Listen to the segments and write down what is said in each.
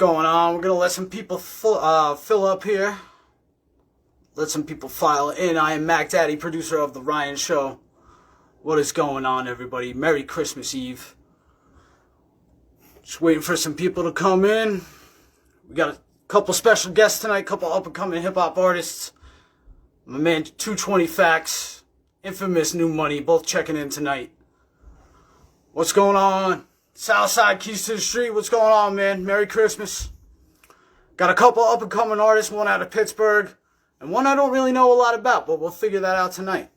going on? We're gonna let some people fill up here. Let some people file in. I am Mac Daddy, producer of The Ryan Show. What is going on, everybody? Merry Christmas Eve. Just waiting for some people to come in. We got a couple special guests tonight, couple up-and-coming hip-hop artists. My man 220phactz, infamous New Money, both checking in tonight. What's going on? Southside Keys to the Street, what's going on, man? Merry Christmas. Got a couple up-and-coming artists, one out of Pittsburgh, and one I don't really know a lot about, but we'll figure that out tonight.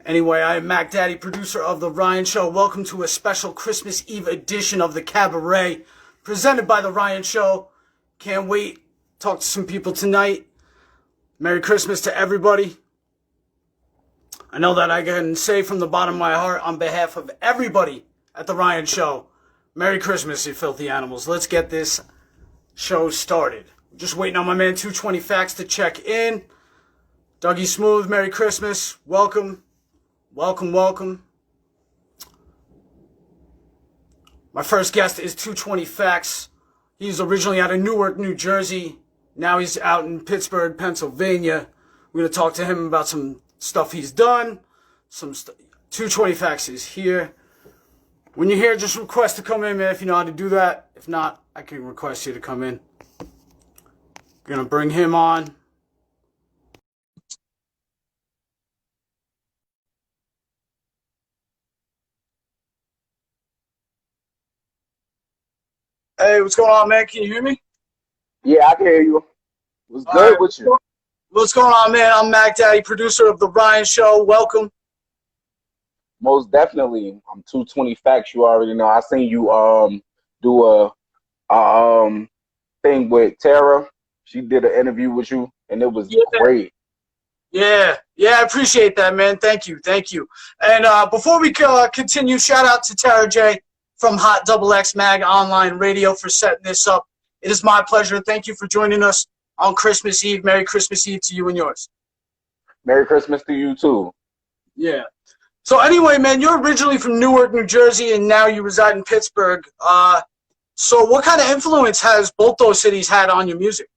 Anyway, I am Mac Daddy, producer of The Ryan Show. Welcome to a special Christmas Eve edition of The Cabaret, presented by The Ryan Show. Can't wait. Talk to some people tonight. Merry Christmas to everybody. I know that I can say from the bottom of my heart, on behalf of everybody at The Ryan Show, Merry Christmas, you filthy animals. Let's get this show started. Just waiting on my man 220phactz to check in. Dougie Smooth, Merry Christmas. Welcome. Welcome. My first guest is 220phactz. He's originally out of Newark, New Jersey. Now he's out in Pittsburgh, Pennsylvania. We're going to talk to him about some stuff he's done. 220phactz is here. When you're here, just request to come in, man, if you know how to do that. If not, I can request you to come in. Going to bring him on. Hey, what's going on, man? Can you hear me? Yeah, I can hear you. What's good with you? What's going on, man? I'm Mac Daddy, producer of The Ryan Show. Welcome. Most definitely. I'm 220phactz. You already know. I seen you do a thing with Tara. She did an interview with you, and it was great. Yeah, I appreciate that, man. Thank you. And before we continue, shout out to Tara J from Hot XX Mag Online Radio for setting this up. It is my pleasure. Thank you for joining us on Christmas Eve. Merry Christmas Eve to you and yours. Merry Christmas to you, too. Yeah. So anyway, man, you're originally from Newark, New Jersey, and now you reside in Pittsburgh. So what kind of influence has both those cities had on your music?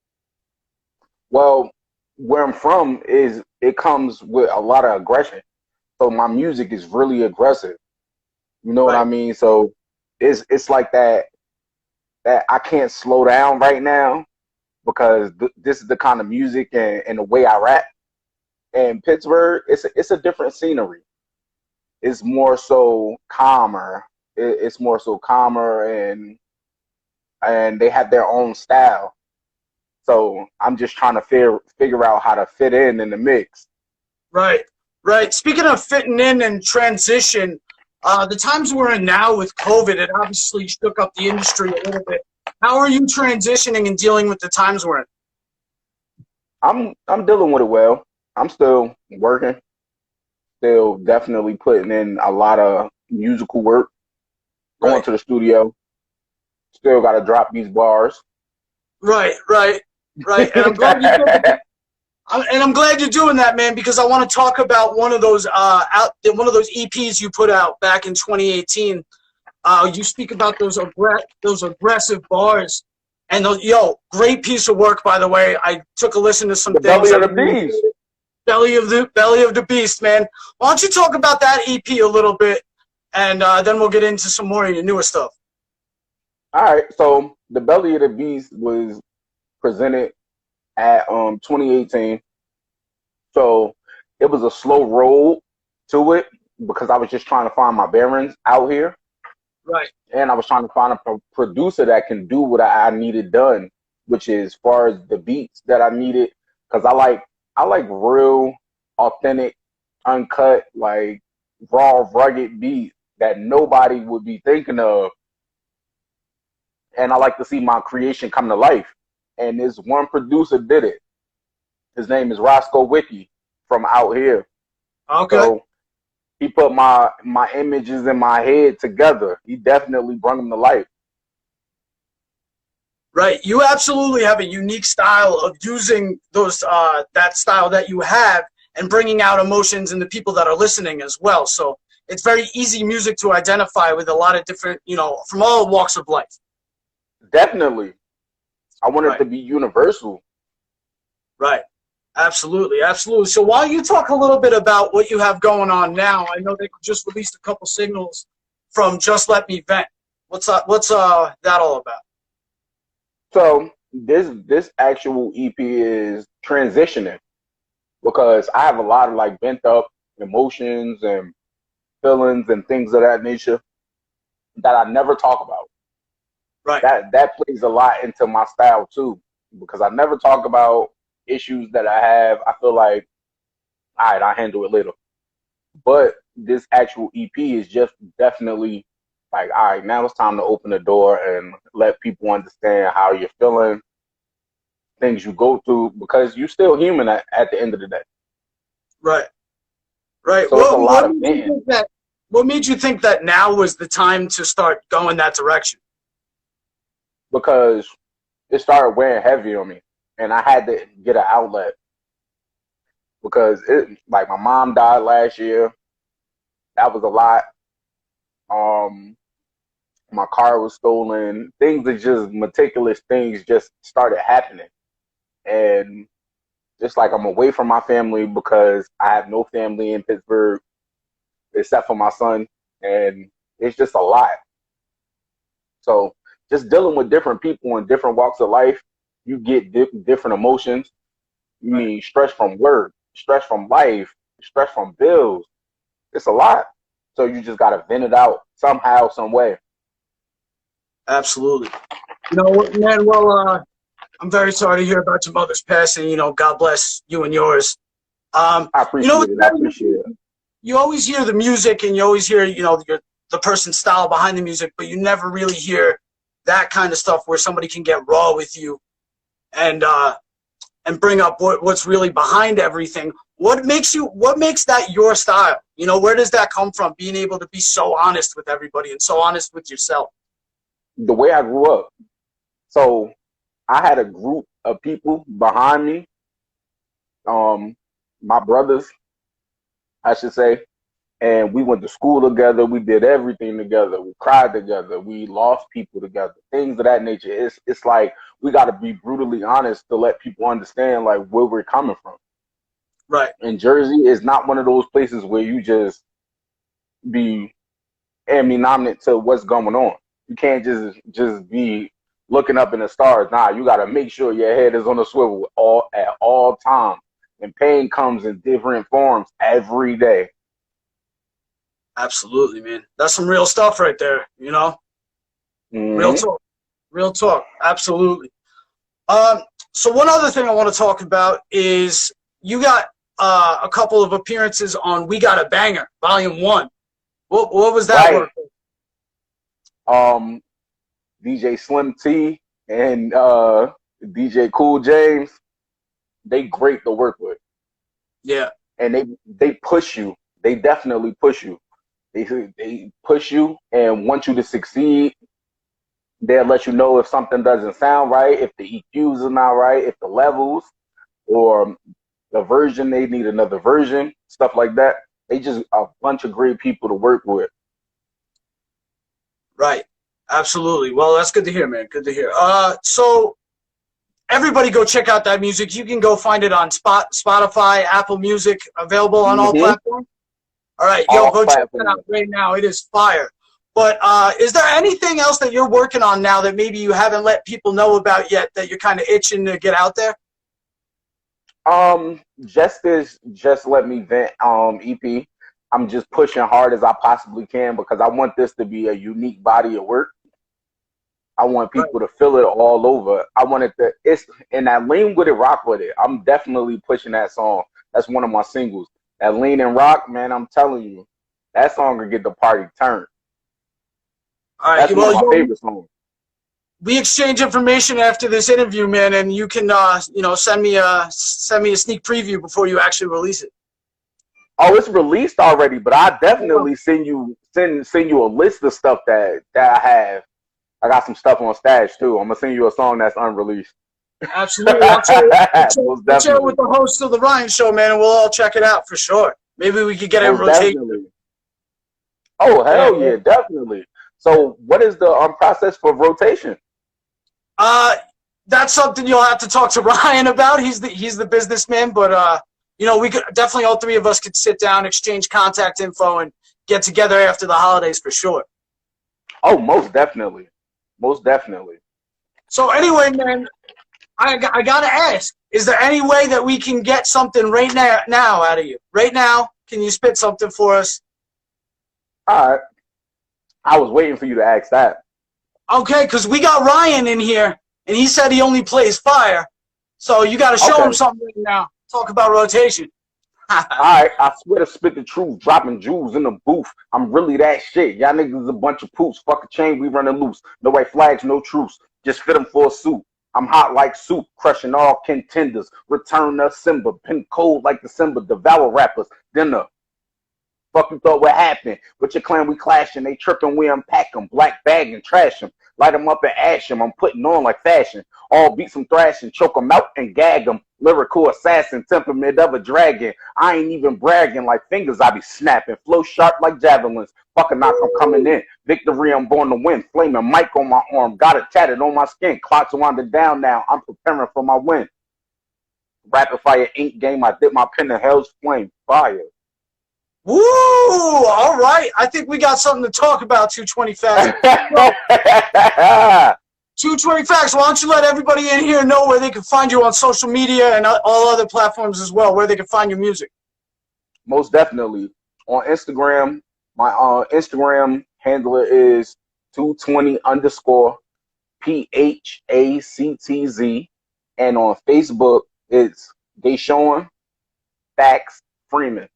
Well, where I'm from it comes with a lot of aggression. So my music is really aggressive. You know what I mean? So it's like that I can't slow down right now because this is the kind of music and the way I rap. And Pittsburgh, it's a different scenery. It's more so calmer. It's more so calmer, and they have their own style. So I'm just trying to figure out how to fit in the mix. Right. Speaking of fitting in and transition, the times we're in now with COVID, it obviously shook up the industry a little bit. How are you transitioning and dealing with the times we're in? I'm dealing with it well. I'm still working, still definitely putting in a lot of musical work, going to the studio, still got to drop these bars. Right. And I'm glad you're doing that, man, because I want to talk about one of those EPs you put out back in 2018. You speak about those aggressive bars, and great piece of work, by the way. I took a listen to some things. Belly of the Beast. Belly of the Beast, man. Why don't you talk about that EP a little bit, and then we'll get into some more of your newer stuff. All right. So the Belly of the Beast was presented at 2018. So it was a slow roll to it because I was just trying to find my bearings out here. Right. And I was trying to find a producer that can do what I needed done, which is as far as the beats that I needed, because I like real, authentic, uncut, like raw, rugged beats that nobody would be thinking of. And I like to see my creation come to life. And this one producer did it. His name is Roscoe Wiki from out here. Okay. So he put my images in my head together. He definitely brought them to life. Right. You absolutely have a unique style of using those that style that you have and bringing out emotions in the people that are listening as well. So it's very easy music to identify with a lot of different, from all walks of life. Definitely. I want it Right. to be universal. Right. Absolutely. Absolutely. So while you talk a little bit about what you have going on now, I know they just released a couple singles from Just Let Me Vent. What's that all about? So this actual EP is transitioning because I have a lot of like bent up emotions and feelings and things of that nature that I never talk about. Right. That plays a lot into my style too, because I never talk about issues that I have. I feel like, all right, I'll handle it later. But this actual EP is just definitely like, all right, now it's time to open the door and let people understand how you're feeling, things you go through, because you're still human at the end of the day. Right. Right. So it's a lot of venting. What made you think that now was the time to start going that direction? Because it started weighing heavy on me, and I had to get an outlet because like my mom died last year. That was a lot. My car was stolen. Things that just meticulous things just started happening, and just like I'm away from my family because I have no family in Pittsburgh except for my son, and it's just a lot. So just dealing with different people in different walks of life, you get different emotions. You mean stress from work, stress from life, stress from bills. It's a lot. So you just got to vent it out somehow, some way. Absolutely. You know what, man? Well, I'm very sorry to hear about your mother's passing. God bless you and yours. I appreciate it. I appreciate it. You always hear the music and you always hear, the person's style behind the music, but you never really hear that kind of stuff where somebody can get raw with you and bring up what's really behind everything. What makes that your style? Where does that come from? Being able to be so honest with everybody and so honest with yourself. The way I grew up. So I had a group of people behind me. My brothers, I should say, and we went to school together. We did everything together. We cried together. We lost people together. Things of that nature. It's like we got to be brutally honest to let people understand like where we're coming from. Right. And Jersey is not one of those places where you just be ambivalent to what's going on. You can't just be looking up in the stars. Nah, you got to make sure your head is on a swivel at all times. And pain comes in different forms every day. Absolutely, man. That's some real stuff right there, Mm-hmm. Real talk. Real talk. Absolutely. So one other thing I want to talk about is you got a couple of appearances on We Got a Banger, Volume 1. What was that work? DJ Slim T and DJ Cool James, they great to work with. Yeah. And they push you. They definitely push you. They push you and want you to succeed. They'll let you know if something doesn't sound right, if the EQs are not right, if the levels or the version, they need another version, stuff like that. They just a bunch of great people to work with. Right. Absolutely. Well, that's good to hear, man. Good to hear. So everybody go check out that music. You can go find it on Spotify, Apple Music, available on all platforms. All right, go check that out right now. It is fire. But is there anything else that you're working on now that maybe you haven't let people know about yet that you're kind of itching to get out there? Just Let Me Vent EP. I'm just pushing hard as I possibly can because I want this to be a unique body of work. I want people to feel it all over. I want it to, and that Lean With It, Rock With It. I'm definitely pushing that song. That's one of my singles. That Lean and Rock, man, I'm telling you, that song will get the party turned. All right, that's one of my favorite songs. We exchange information after this interview, man, and you can, send me a sneak preview before you actually release it. Oh, it's released already, but I definitely send you a list of stuff that I have. I got some stuff on stash too. I'm gonna send you a song that's unreleased. Absolutely, I'll share it with the host of the Ryan Show, man, and we'll all check it out for sure. Maybe we could get it in rotation. Oh, Yeah. hell yeah, definitely. So what is the process for rotation? Uh, that's something you'll have to talk to Ryan about. He's the businessman, but we could definitely, all three of us could sit down, exchange contact info, and get together after the holidays for sure. Oh, most definitely. Most definitely. So anyway, man, I gotta ask: is there any way that we can get something right now out of you? Right now, can you spit something for us? All right. I was waiting for you to ask that. Okay, because we got Ryan in here, and he said he only plays fire. So you got to show him Okay. something right now. Talk about rotation. Alright, I swear to spit the truth, dropping jewels in the booth. I'm really that shit. Y'all niggas is a bunch of poops. Fuck a chain, we running loose. No white flags, no truce. Just fit them for a suit. I'm hot like soup, crushing all contenders. Return to Simba, pin cold like December. Devour rappers, dinner. Fuck you thought what happened? With your clan we clashing. They tripping, we unpack them. Black bag and trash them. Light them up and ash them. I'm putting on like fashion. All beats them thrashing. Choke them out and gag them. Lyrical assassin, temperament of a dragon. I ain't even bragging like fingers I be snapping. Flow sharp like javelins. Fuck a knock, I'm coming in. Victory, I'm born to win. Flaming mic on my arm. Got it tatted on my skin. Clocks winding down now. I'm preparing for my win. Rapid fire ink game. I dip my pen in hell's flame. Fire. Woo! All right. I think we got something to talk about, 220phactz. 220phactz, why don't you let everybody in here know where they can find you on social media and all other platforms as well, where they can find your music. Most definitely. On Instagram, my Instagram handler is 220 underscore PHACTZ. And on Facebook, it's Deshaun Fax Freeman.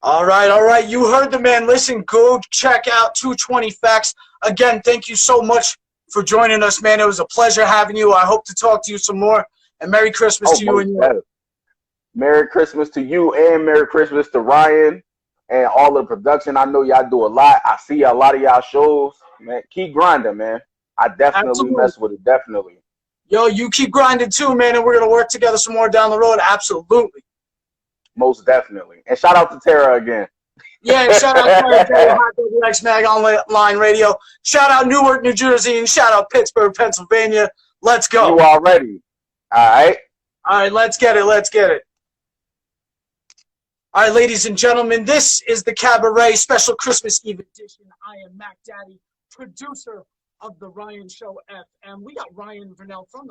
All right. You heard the man. Listen, go check out 220phactz. Again, thank you so much for joining us, man. It was a pleasure having you. I hope to talk to you some more. And Merry Christmas to you and you. Merry Christmas to you and Merry Christmas to Ryan and all the production. I know y'all do a lot. I see a lot of y'all shows. Man, keep grinding, man. I definitely mess with it. Definitely. Yo, you keep grinding too, man, and we're going to work together some more down the road. Absolutely. Most definitely. And shout out to Tara again. Yeah, shout out to Hot WX Mag Online Radio. Shout out Newark, New Jersey, and shout out Pittsburgh, Pennsylvania. Let's go. You already. All right. All right, let's get it. All right, ladies and gentlemen, this is the Cabaret Special Christmas Eve edition. I am Mac Daddy, producer of The Ryan Show FM. We got Ryan Vernell from The